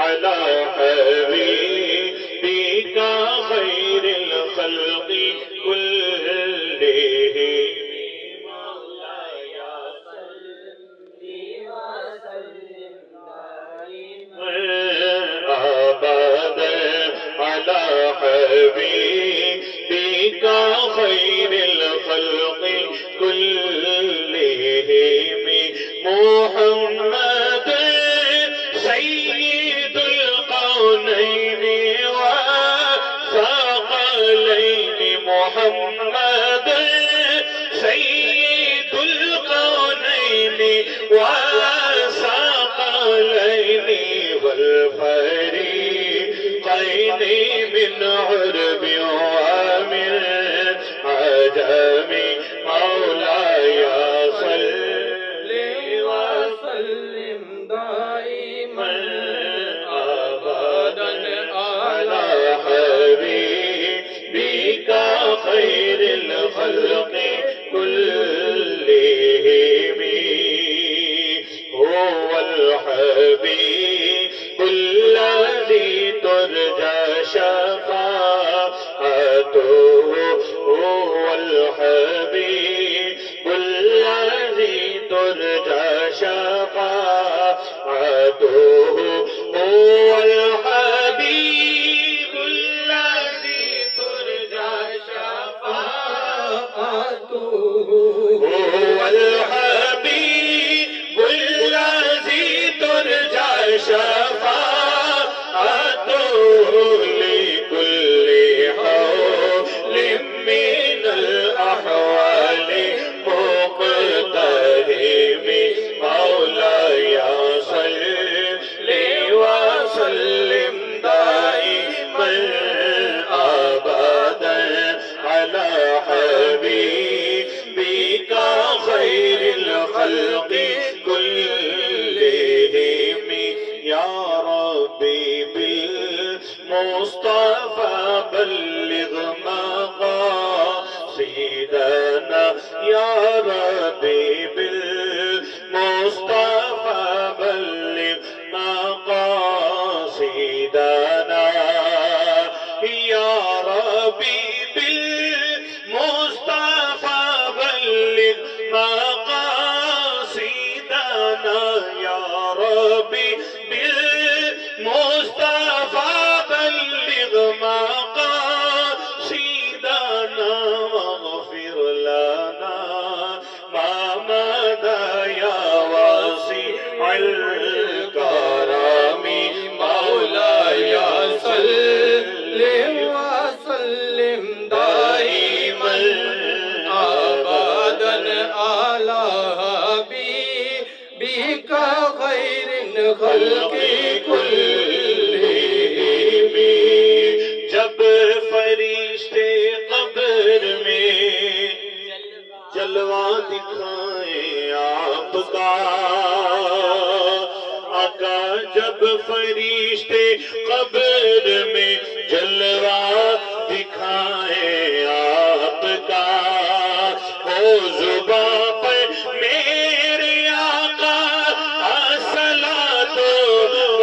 अला हबीबिका खैरिल खल्क़ि कुल्लिहिम अला हबीबिका खैरिल खल्क़ि कुल्लिहिम मुहम्मद सय्यिदुल कौनैनि व सकलैनि मुहम्मद सय्यिदुल कौनैनि व सकलैनि वल फरीक़ैनि मिन उर्बि व मिन अजमि मौलाया सल्लि व सल्लिम दाइमन अबदन अला हबीबिका खैरिल खल्क़ि कुल्लिहिम हुवल हबीबुल लज़ी तुरजा शफ़ाअतुहु हुवल हबीबुल लज़ी तुरजा शफ़ाअतुहु हुवल हबीबुल लज़ी तुरजा शफ़ाअतुहु हुवल हबीबुल लज़ी तुरजा शफ़ाअतुहु लिकुल्लि हौलिम मिनल अहवालि मुक़तहिम मौलाया सल्लि व सल्लिम दाइमन अबदन अला हबीबिका खैरिल खल्क़ि कुल्लिहिम या रब्बी बिल मुस्तफ़ा बल्लिग़ मक़ासिदना या रब्बी बिल मुस्तफ़ा बल्लिग़ मक़ासिदना या रब्बी बिल मुस्तफ़ा बल्लिग़ मक़ासिदना या रब्बी बिल मुस्तफ़ा बल्लिग़ मक़ासिदना वग़फ़िर लना मा मदा या वासिअल करमी मौलाया सल्लि व सल्लिम दाइमन अबदन अला हबीबिका खैरिल खल्क़ि कुल्लिहिम जब फरिश्ते कब्र में जलवा दिखाए आपका आका जब फरिश्ते कब्र में जलवा दिखाए आपका ओ जुबां पर मेरे आका अस्सलातो व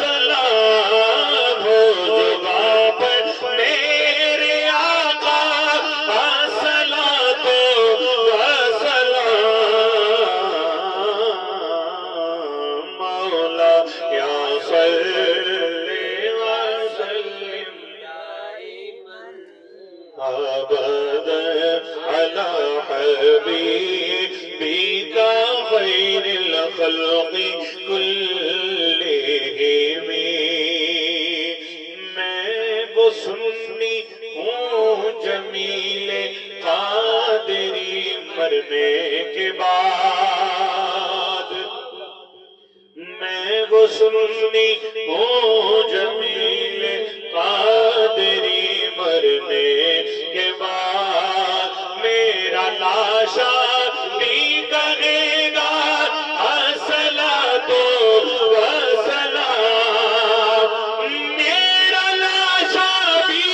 सलाम हो जुबां पर मेरे आका अस्सलातो व सलाम मौला या सल्लि व सल्लिम दाइमन अबदन अला हबीबिका खैरिल खल्क़ि कुल्लिहिम मैं वो सुन्नी हूँ जमीले कादरी मरने के बाद मैं वो सुन्नी हूँ जमीले कादरी मरने के बाद मेरा लाशा भी करेगा अस्सलातो व सलाम मेरा लाशा भी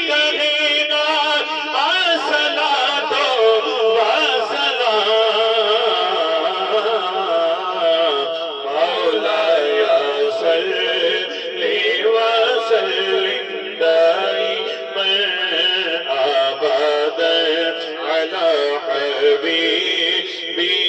करेगा अस्सलातो व सलाम मौलाया सल्लि सलात अला हबीबी